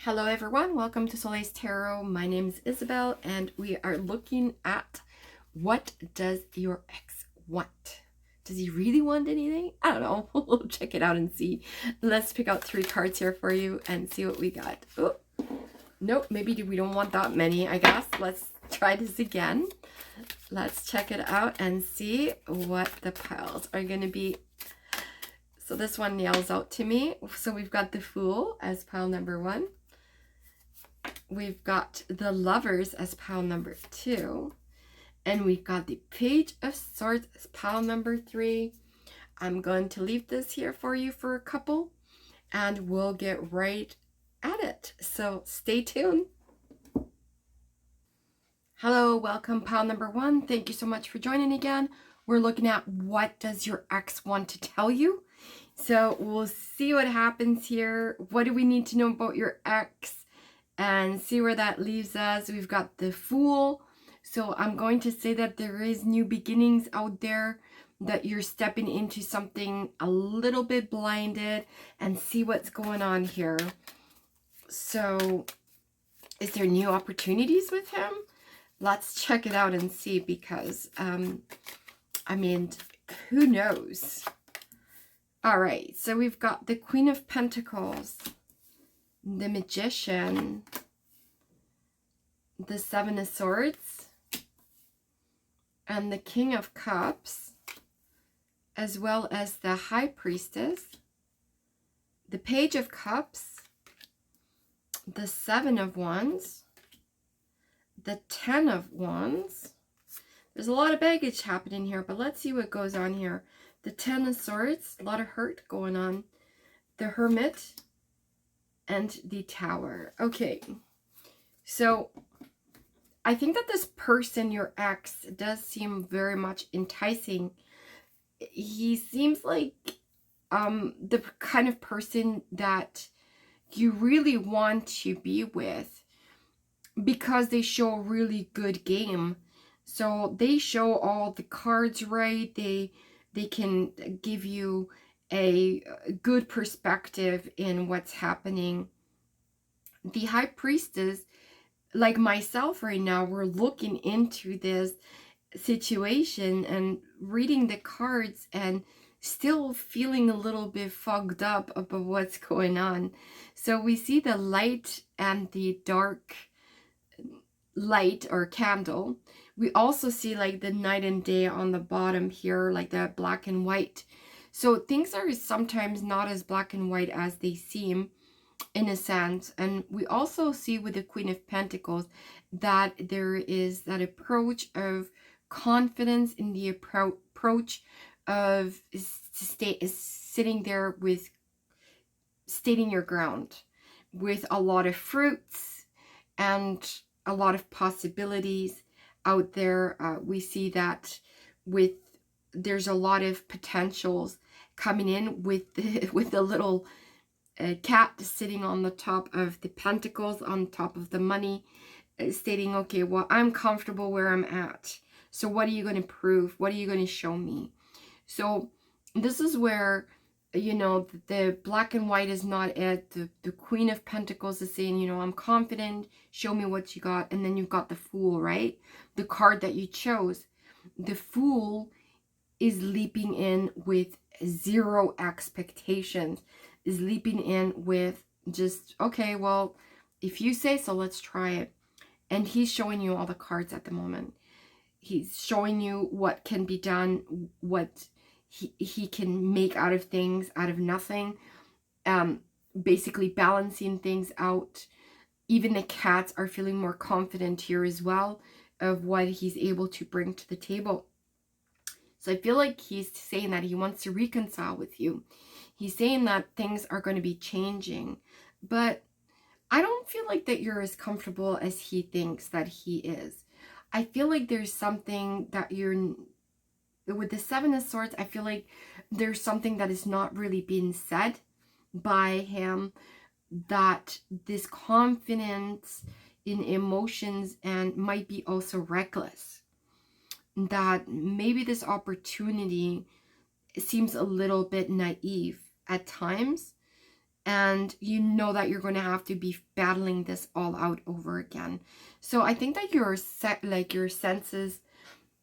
Hello everyone, welcome to Soleil's Tarot. My name is Isabel and we are looking at what does your ex want? Does he really want anything? I don't know. We'll check it out and see. Let's pick out 3 cards here for you and see what we got. Oh, nope, maybe we don't want that many, I guess. Let's try this again. Let's check it out and see what the piles are going to be. So this one nails out to me. So we've got the Fool as pile number 1. We've got the Lovers as pile number 2. And we've got the Page of Swords as pile number 3. I'm going to leave this here for you for a couple. And we'll get right at it. So stay tuned. Hello, welcome pile number 1. Thank you so much for joining again. We're looking at what does your ex want to tell you. So we'll see what happens here. What do we need to know about your ex? And see where that leaves us. We've got the Fool. So I'm going to say that there is new beginnings out there, that you're stepping into something a little bit blinded, and see what's going on here. So is there new opportunities with him? Let's check it out and see, because I mean, who knows? All right, so we've got the Queen of Pentacles, the Magician, the Seven of Swords, and the King of Cups, as well as the High Priestess, the Page of Cups, the Seven of Wands, the Ten of Wands. There's a lot of baggage happening here, but let's see what goes on here. The Ten of Swords, a lot of hurt going on. The Hermit, and the Tower. Okay, so I think that this person, your ex, does seem very much enticing. He seems like the kind of person that you really want to be with, because they show a really good game. So they show all the cards right. They can give you a good perspective in what's happening. The High Priestess, like myself right now, we're looking into this situation and reading the cards and still feeling a little bit fogged up about what's going on. So we see the light and the dark light or candle. We also see like the night and day on the bottom here, like the black and white. So things are sometimes not as black and white as they seem, in a sense. And we also see with the Queen of Pentacles that there is that approach of confidence, in the approach of sitting there with stating your ground, with a lot of fruits and a lot of possibilities out there. We see that there's a lot of potentials coming in with the little cat sitting on the top of the pentacles, on top of the money, stating, okay, well, I'm comfortable where I'm at. So what are you going to prove? What are you going to show me? So this is where, you know, the black and white is not it. The Queen of Pentacles is saying, you know, I'm confident, show me what you got. And then you've got the Fool, right? The card that you chose. The Fool is leaping in with 0 expectations, is leaping in with just, okay, well, if you say so, let's try it. And he's showing you all the cards at the moment. He's showing you what can be done, what he can make out of things, out of nothing. Basically balancing things out. Even the cats are feeling more confident here as well of what he's able to bring to the table. So I feel like he's saying that he wants to reconcile with you. He's saying that things are going to be changing. But I don't feel like that you're as comfortable as he thinks that he is. I feel like there's something that you're... With the Seven of Swords, I feel like there's something that is not really being said by him. That this confidence in emotions and might be also reckless. That maybe this opportunity seems a little bit naive at times. and you know that you're going to have to be battling this all out over again. So I think that your senses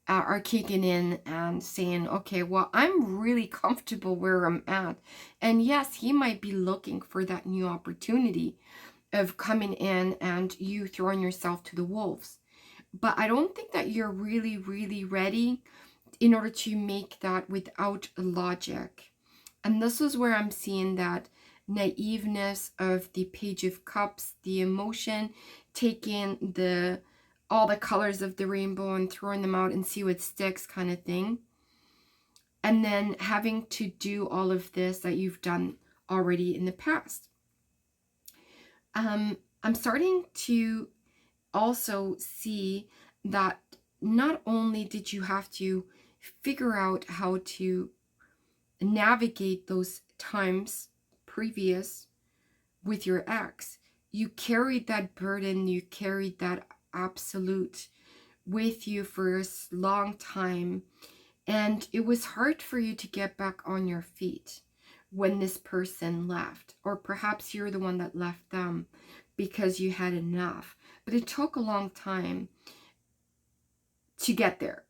are kicking in and saying, okay, well, I'm really comfortable where I'm at. And yes, he might be looking for that new opportunity of coming in and you throwing yourself to the wolves. But I don't think that you're really, really ready in order to make that without logic. And this is where I'm seeing that naiveness of the Page of Cups, the emotion, taking all the colors of the rainbow and throwing them out and see what sticks kind of thing. And then having to do all of this that you've done already in the past. I'm starting to also see that not only did you have to figure out how to navigate those times previous with your ex, you carried that burden, you carried that absolute with you for a long time, and it was hard for you to get back on your feet when this person left, or perhaps you're the one that left them because you had enough. But it took a long time to get there.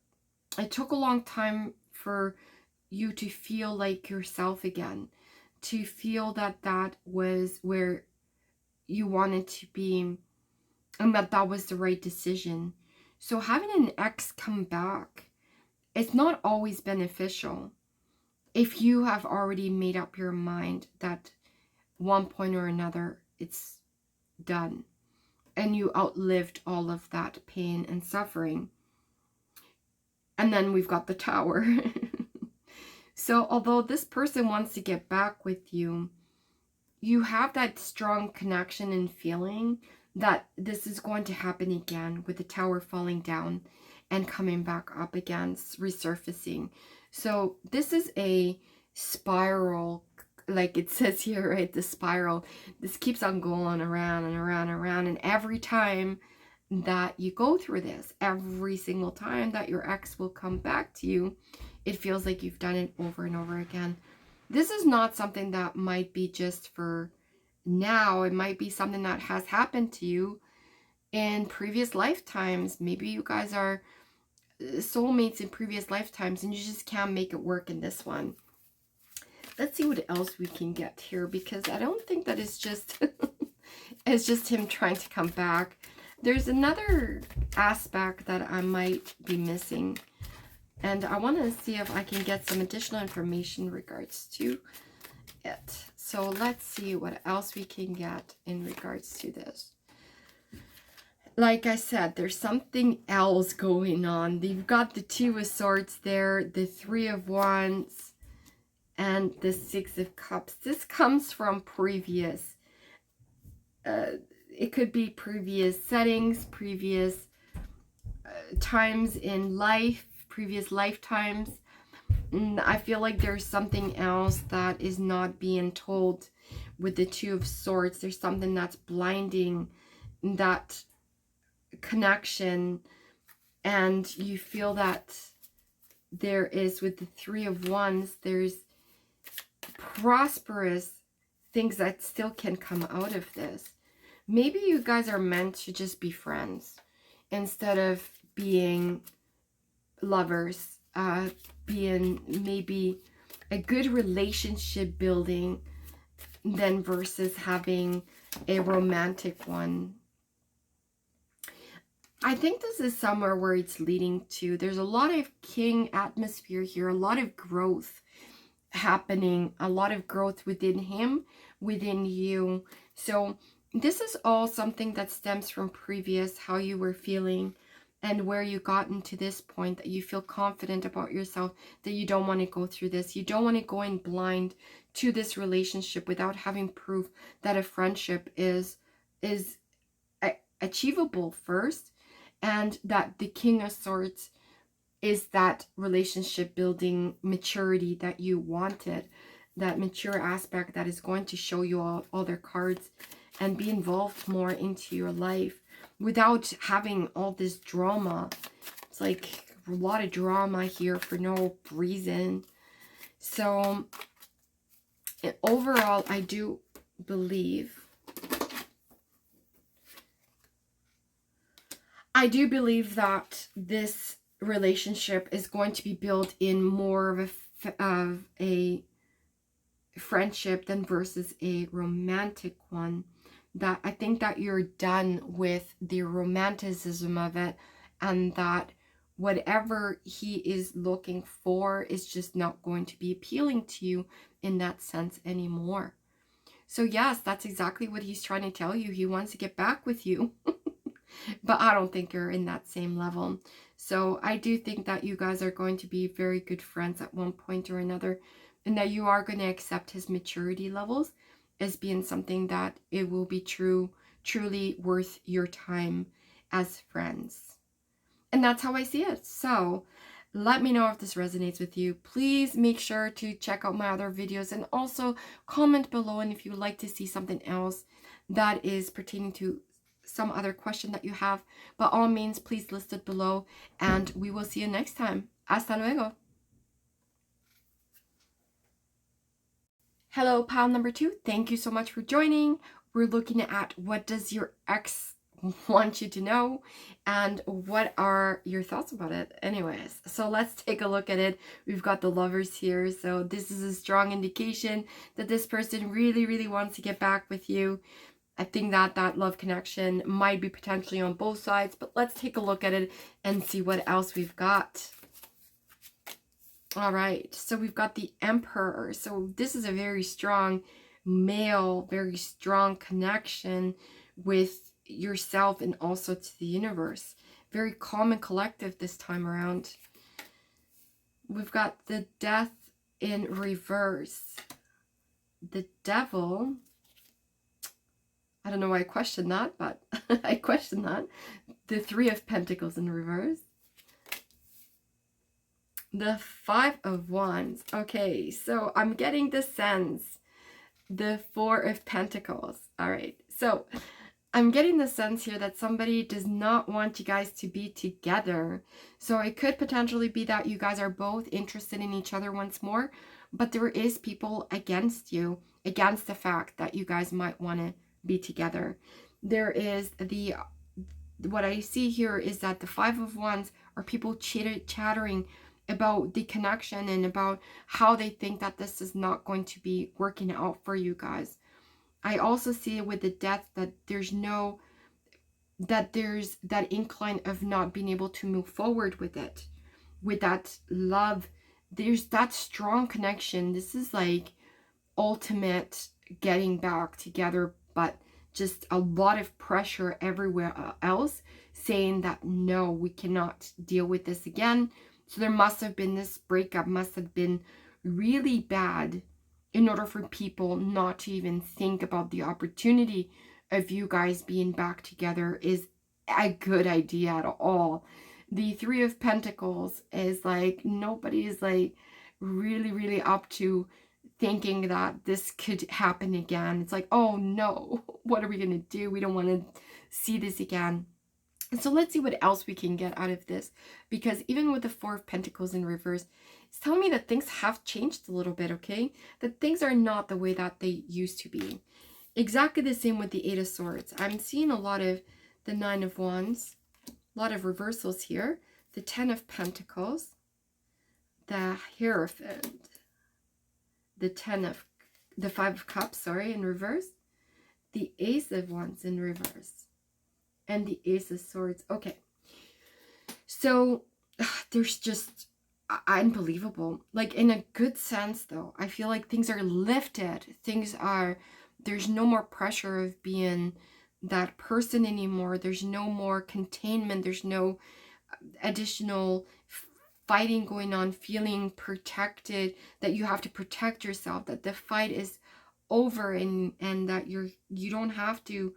It took a long time for you to feel like yourself again, to feel that that was where you wanted to be, and that that was the right decision. So having an ex come back, it's not always beneficial if you have already made up your mind that one point or another it's done and you outlived all of that pain and suffering. And then we've got the Tower. So although this person wants to get back with you, you have that strong connection and feeling that this is going to happen again, with the Tower falling down and coming back up again, resurfacing. So this is a spiral, like it says here, right? The spiral. This keeps on going around and around and around. And every time that you go through this, every single time that your ex will come back to you, it feels like you've done it over and over again. This is not something that might be just for now. It might be something that has happened to you in previous lifetimes. Maybe you guys are soulmates in previous lifetimes and you just can't make it work in this one. Let's see what else we can get here, because I don't think that it's just it's just him trying to come back. There's another aspect that I might be missing, and I want to see if I can get some additional information in regards to it. So let's see what else we can get in regards to this. Like I said, there's something else going on. You've got the Two of Swords there, the Three of Wands, and the Six of Cups. This comes from previous, it could be previous settings, previous times in life, previous lifetimes. And I feel like there's something else that is not being told with the Two of Swords. There's something that's blinding that connection, and you feel that there is, with the Three of Wands, there's prosperous things that still can come out of this. Maybe you guys are meant to just be friends instead of being lovers, being maybe a good relationship building then versus having a romantic one. I think this is somewhere where it's leading to. There's a lot of king atmosphere here, a lot of growth happening, a lot of growth within him, within you. So this is all something that stems from previous, how you were feeling and where you gotten to this point, that you feel confident about yourself, that you don't want to go through this. You don't want to go in blind to this relationship without having proof that a friendship is achievable first, and that the King of Swords is that relationship building maturity that you wanted, that mature aspect that is going to show you all their cards and be involved more into your life without having all this drama. It's like a lot of drama here for no reason. So overall, I do believe, I do believe that this relationship is going to be built in more of a friendship than versus a romantic one. That I think that you're done with the romanticism of it, and that whatever he is looking for is just not going to be appealing to you in that sense anymore. So yes, that's exactly what he's trying to tell you. He wants to get back with you. But I don't think you're in that same level. So I do think that you guys are going to be very good friends at one point or another, and that you are going to accept his maturity levels as being something that it will be truly worth your time as friends. And that's how I see it. So let me know if this resonates with you. Please make sure to check out my other videos, and also comment below, and if you would like to see something else that is pertaining to some other question that you have, by all means, please list it below, and we will see you next time. Hasta luego. Hello, pile number 2. Thank you so much for joining. We're looking at what does your ex want you to know, and what are your thoughts about it. Anyways, so let's take a look at it. We've got the Lovers here, so this is a strong indication that this person really wants to get back with you. I think that that love connection might be potentially on both sides, but let's take a look at it and see what else we've got. All right, so we've got the Emperor. So this is a very strong male, very strong connection with yourself and also to the universe. Very calm and collective this time around. We've got the Death in reverse. The Devil. I don't know why I questioned that, but I questioned that. The Three of Pentacles in reverse. The Five of Wands. Okay, so I'm getting the sense. The Four of Pentacles. All right, so I'm getting the sense here that somebody does not want you guys to be together. So it could potentially be that you guys are both interested in each other once more, but there is people against you, against the fact that you guys might want to be together. There is what I see here is that the Five of Wands are people chattering about the connection and about how they think that this is not going to be working out for you guys. I also see with the Death that there's that incline of not being able to move forward with it, with that love. There's that strong connection. This is like ultimate getting back together, but just a lot of pressure everywhere else saying that no, we cannot deal with this again. So there must have been, this breakup must have been really bad in order for people not to even think about the opportunity of you guys being back together is a good idea at all. The Three of Pentacles is like, nobody is like really up to thinking that this could happen again. It's like, oh no, what are we gonna do? We don't want to see this again. And so let's see what else we can get out of this, because even with the Four of Pentacles in reverse, it's telling me that things have changed a little bit, okay? That things are not the way that they used to be. Exactly the same with the Eight of Swords. I'm seeing a lot of the Nine of Wands, a lot of reversals here. The Ten of Pentacles, the Hierophant, the Five of Cups, sorry, in reverse, the Ace of Wands in reverse, and the Ace of Swords. Okay, so there's just unbelievable, like in a good sense though. I feel like things are lifted. There's no more pressure of being that person anymore. There's no more containment. There's no additional fighting going on, feeling protected, that you have to protect yourself, that the fight is over, and that you don't have to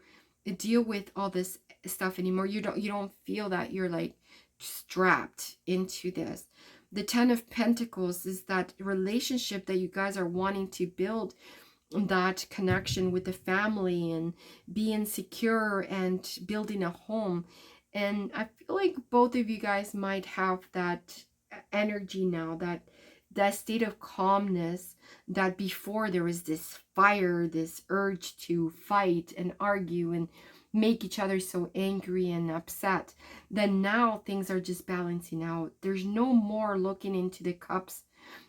deal with all this stuff anymore. You don't feel that you're like strapped into this. The Ten of Pentacles is that relationship that you guys are wanting to build, that connection with the family and being secure and building a home. And I feel like both of you guys might have that energy now, that that state of calmness, that before there was this fire, this urge to fight and argue and make each other so angry and upset, then now things are just balancing out. There's no more looking into the cups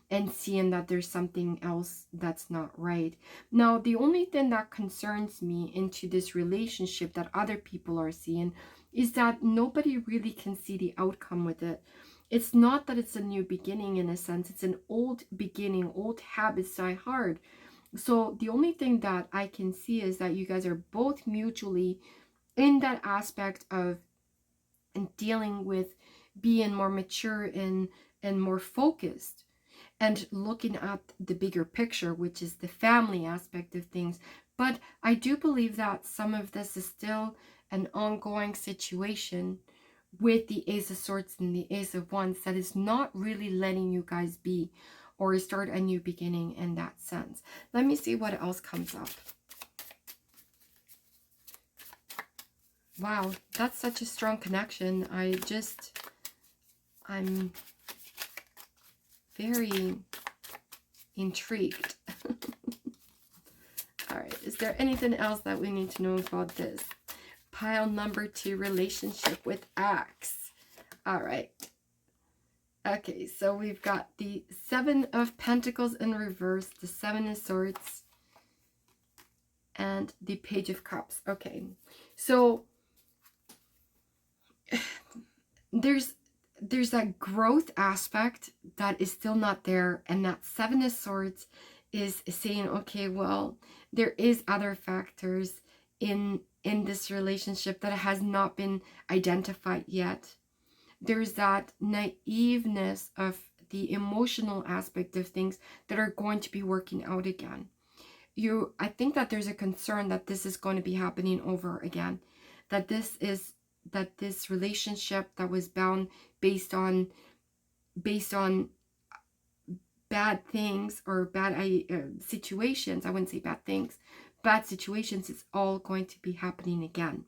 and seeing that there's something else that's not right. Now, the only thing that concerns me into this relationship that other people are seeing is that nobody really can see the outcome with it. It's not that it's a new beginning in a sense. It's an old beginning, old habits die hard. So the only thing that I can see is that you guys are both mutually in that aspect of dealing with being more mature and more focused and looking at the bigger picture, which is the family aspect of things. But I do believe that some of this is still an ongoing situation with the Ace of Swords and the Ace of Wands that is not really letting you guys be or start a new beginning in that sense. Let me see what else comes up. Wow, that's such a strong connection. I'm very intrigued. All right, is there anything else that we need to know about this? Pile number 2, relationship with Axe. All right. Okay, so we've got the 7 of Pentacles in reverse, the 7 of Swords, and the Page of Cups. Okay, so there's that growth aspect that is still not there, and that 7 of Swords is saying, okay, well, there is other factors in this relationship that has not been identified yet. There's that naiveness of the emotional aspect of things that are going to be working out again. I think that there's a concern that this is going to be happening over again, that this relationship that was bound based on bad things or bad situations, I wouldn't say bad things, bad situations, is all going to be happening again.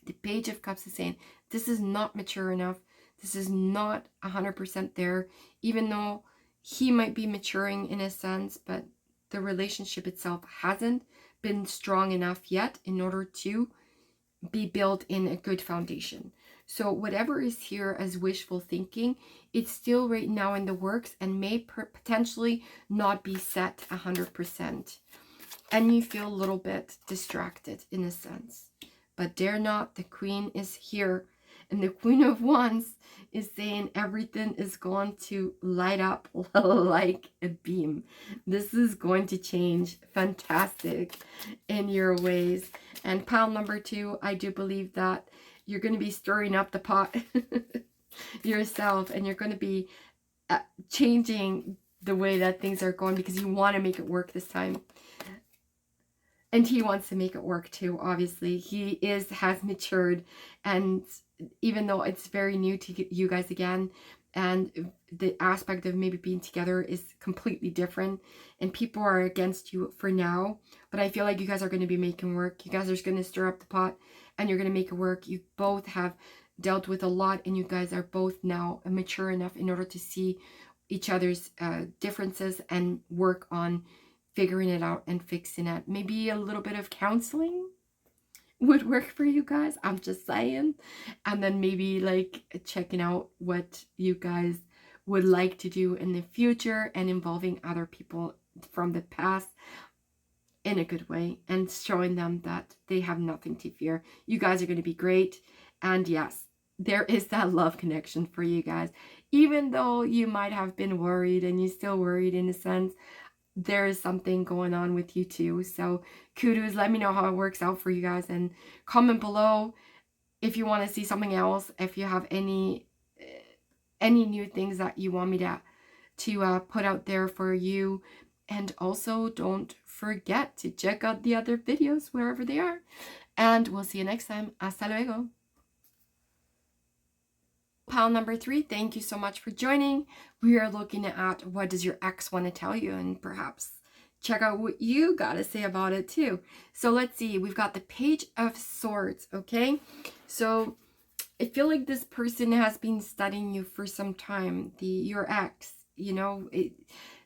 The Page of Cups is saying this is not mature enough. This is not 100% there, even though he might be maturing in a sense, but the relationship itself hasn't been strong enough yet in order to be built in a good foundation. So whatever is here as wishful thinking, it's still right now in the works and may potentially not be set 100%. And you feel a little bit distracted in a sense. But dare not, the Queen is here. And the Queen of Wands is saying everything is going to light up like a beam. This is going to change fantastic in your ways. And pile number 2, I do believe that you're going to be stirring up the pot yourself. And you're going to be changing the way that things are going because you want to make it work this time. And he wants to make it work too, obviously. He has matured, and even though it's very new to you guys again, and the aspect of maybe being together is completely different, and people are against you for now, but I feel like you guys are going to be making work. You guys are going to stir up the pot, and you're going to make it work. You both have dealt with a lot, and you guys are both now mature enough in order to see each other's differences and work on figuring it out and fixing it. Maybe a little bit of counseling would work for you guys. I'm just saying. And then maybe like checking out what you guys would like to do in the future and involving other people from the past in a good way and showing them that they have nothing to fear. You guys are going to be great. And yes, there is that love connection for you guys. Even though you might have been worried and you're still worried in a sense, there is something going on with you too. So kudos, let me know how it works out for you guys, and comment below if you want to see something else, if you have any new things that you want me to put out there for you. And also don't forget to check out the other videos wherever they are, and we'll see you next time. Hasta luego. Pile number 3, thank you so much for joining. We are looking at what does your ex want to tell you, and perhaps check out what you got to say about it too. So let's see, we've got the Page of Swords, okay? So I feel like this person has been studying you for some time, your ex. you know,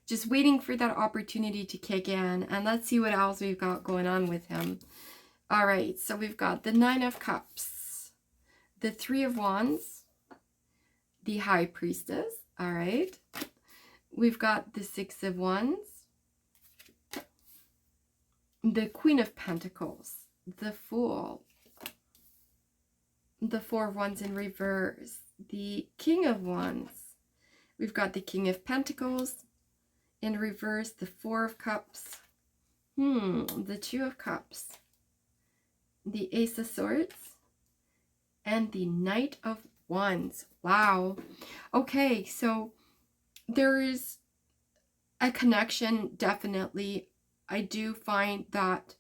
just waiting for that opportunity to kick in. And let's see what else we've got going on with him. All right, so we've got the 9 of Cups, the 3 of Wands, the High Priestess. All right, we've got the 6 of Wands, the Queen of Pentacles, the Fool, the 4 of Wands in reverse, the King of Wands. We've got the King of Pentacles in reverse, the 4 of Cups, the 2 of Cups, the Ace of Swords, and the Knight of Wands. Wow. Okay, so there is a connection, definitely. I do find that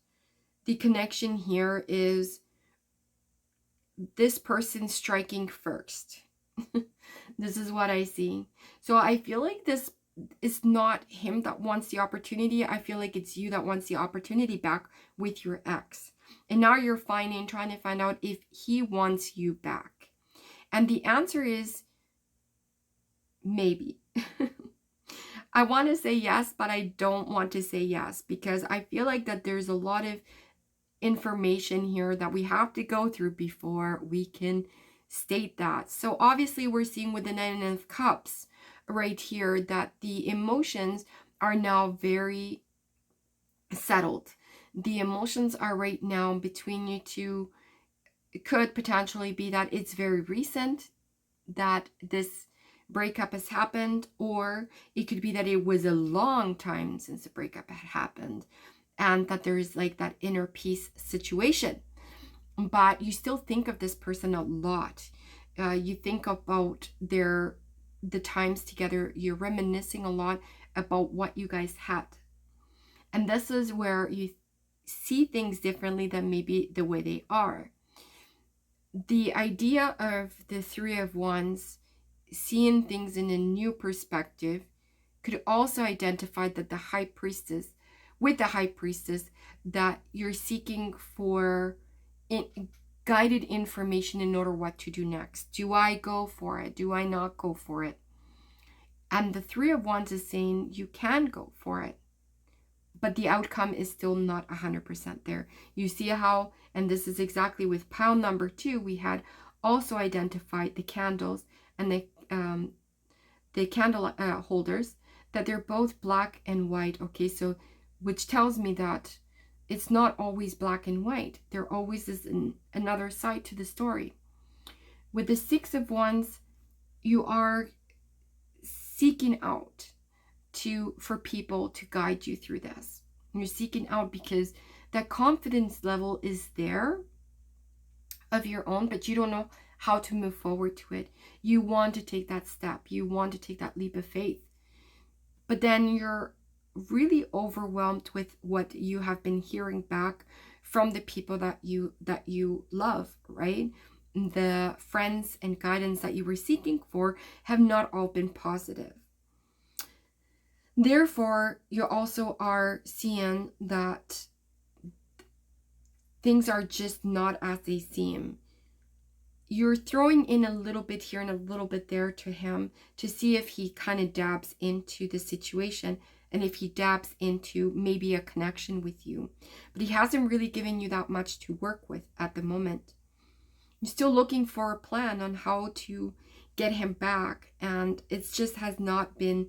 the connection here is this person striking first. This is what I see. So I feel like this is not him that wants the opportunity. I feel like it's you that wants the opportunity back with your ex. And now you're trying to find out if he wants you back. And the answer is maybe. I want to say yes, but I don't want to say yes, because I feel like that there's a lot of information here that we have to go through before we can state that. So obviously we're seeing with the 9 of Cups right here that the emotions are now very settled. The emotions are right now between you two. It could potentially be that it's very recent that this breakup has happened, or it could be that it was a long time since the breakup had happened, and that there's like that inner peace situation. But you still think of this person a lot. You think about the times together. You're reminiscing a lot about what you guys had. And this is where you see things differently than maybe the way they are. The idea of the 3 of Wands, seeing things in a new perspective, could also identify that the High Priestess, with the High Priestess, that you're seeking for guided information in order what to do next. Do I go for it? Do I not go for it? And the 3 of Wands is saying you can go for it, but the outcome is still not 100% there. You see how, and this is exactly with pile number 2, we had also identified the candles and the candle holders, that they're both black and white. Okay, so which tells me that it's not always black and white. There always is another side to the story. With the 6 of Wands, you are seeking out for people to guide you through this. You're seeking out because that confidence level is there of your own, but you don't know how to move forward to it. You want to take that step. You want to take that leap of faith. But then you're really overwhelmed with what you have been hearing back from the people that you love, right? The friends and guidance that you were seeking for have not all been positive. Therefore, you also are seeing that things are just not as they seem. You're throwing in a little bit here and a little bit there to him to see if he kind of dabs into the situation and if he dabs into maybe a connection with you. But he hasn't really given you that much to work with at the moment. You're still looking for a plan on how to get him back, and it just has not been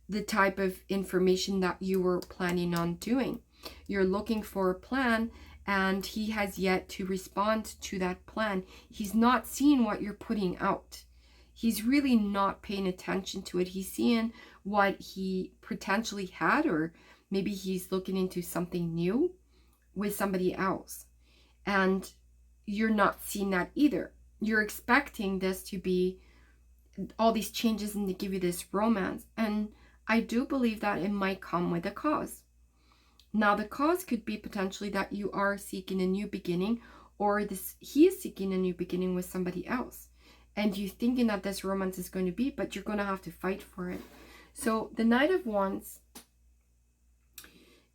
the type of information that you were planning on doing. You're looking for a plan, and he has yet to respond to that plan. He's not seeing what you're putting out. He's really not paying attention to it. He's seeing what he potentially had, or maybe he's looking into something new with somebody else. And you're not seeing that either. You're expecting this to be all these changes and to give you this romance. And I do believe that it might come with a cause. Now, the cause could be potentially that you are seeking a new beginning, or he is seeking a new beginning with somebody else. And you're thinking that this romance is going to be, but you're going to have to fight for it. So the Knight of Wands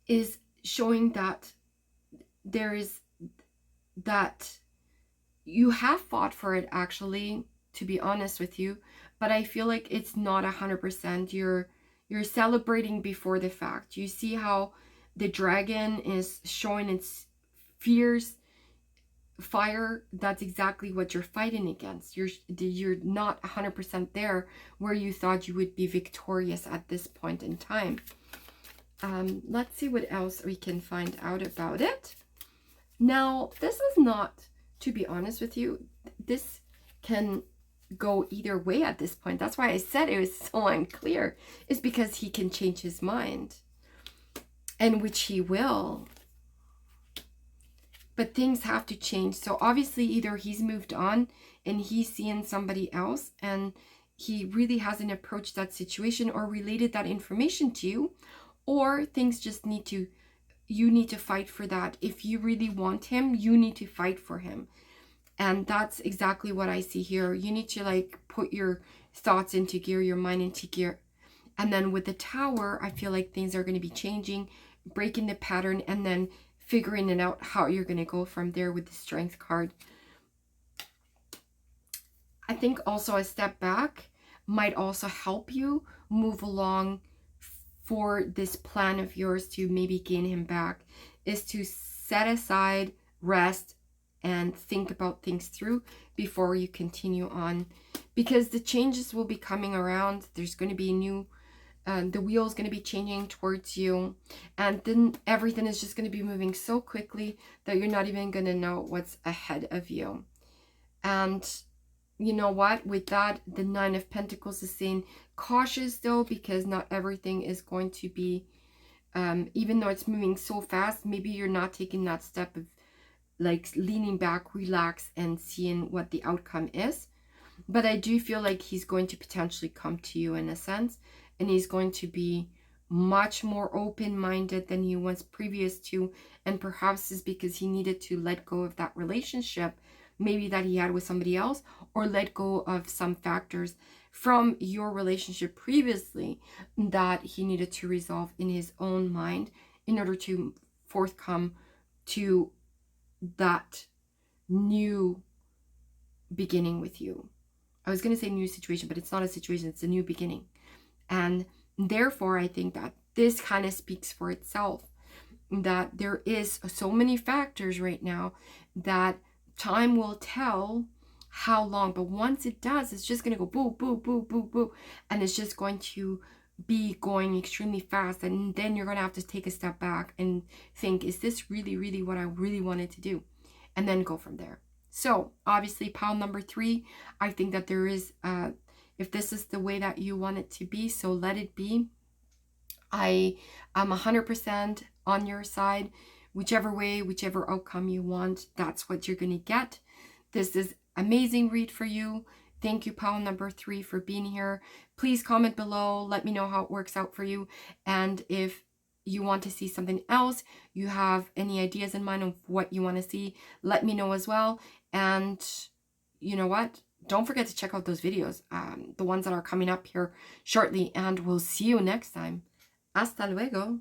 is showing that there is that you have fought for it, actually, to be honest with you, but I feel like it's not 100%. You're celebrating before the fact. You see how the dragon is showing its fierce fire. That's exactly what you're fighting against. You're not 100% there where you thought you would be victorious at this point in time. Let's see what else we can find out about it. Now, this is not, to be honest with you, this can go either way at this point. That's why I said it was so unclear, is because he can change his mind, and which he will. But things have to change. So obviously either he's moved on and he's seeing somebody else and he really hasn't approached that situation or related that information to you, or things just you need to fight for that. If you really want him, you need to fight for him. And that's exactly what I see here. You need to like put your thoughts into gear, your mind into gear. And then with the Tower, I feel like things are going to be changing, breaking the pattern, and then figuring it out how you're going to go from there with the Strength card. I think also a step back might also help you move along for this plan of yours to maybe gain him back, is to set aside, rest, and think about things through before you continue on, because the changes will be coming around. There's going to be new, the wheel is going to be changing towards you, and then everything is just going to be moving so quickly that you're not even going to know what's ahead of you. And you know what, with that, the Nine of Pentacles is saying cautious though, because not everything is going to be, even though it's moving so fast, maybe you're not taking that step of like leaning back, relax, and seeing what the outcome is. But I do feel like he's going to potentially come to you in a sense, and he's going to be much more open-minded than he was previous to, and perhaps is because he needed to let go of that relationship maybe that he had with somebody else, or let go of some factors from your relationship previously that he needed to resolve in his own mind in order to forthcome to that new beginning with you. I was going to say new situation, but it's not a situation, it's a new beginning. And therefore, I think that this kind of speaks for itself, that there is so many factors right now that time will tell how long, but once it does, it's just going to go boo, boo, boo, boo, boo, and it's just going to be going extremely fast. And then you're going to have to take a step back and think, is this really, really what I really wanted to do? And then go from there. So obviously, pile number 3, I think that there is, if this is the way that you want it to be, so let it be. I am 100% on your side. Whichever way, whichever outcome you want, that's what you're going to get. This is amazing read for you. Thank you, pile number 3, for being here. Please comment below. Let me know how it works out for you. And if you want to see something else, you have any ideas in mind of what you want to see, let me know as well. And you know what? Don't forget to check out those videos, the ones that are coming up here shortly. And we'll see you next time. Hasta luego.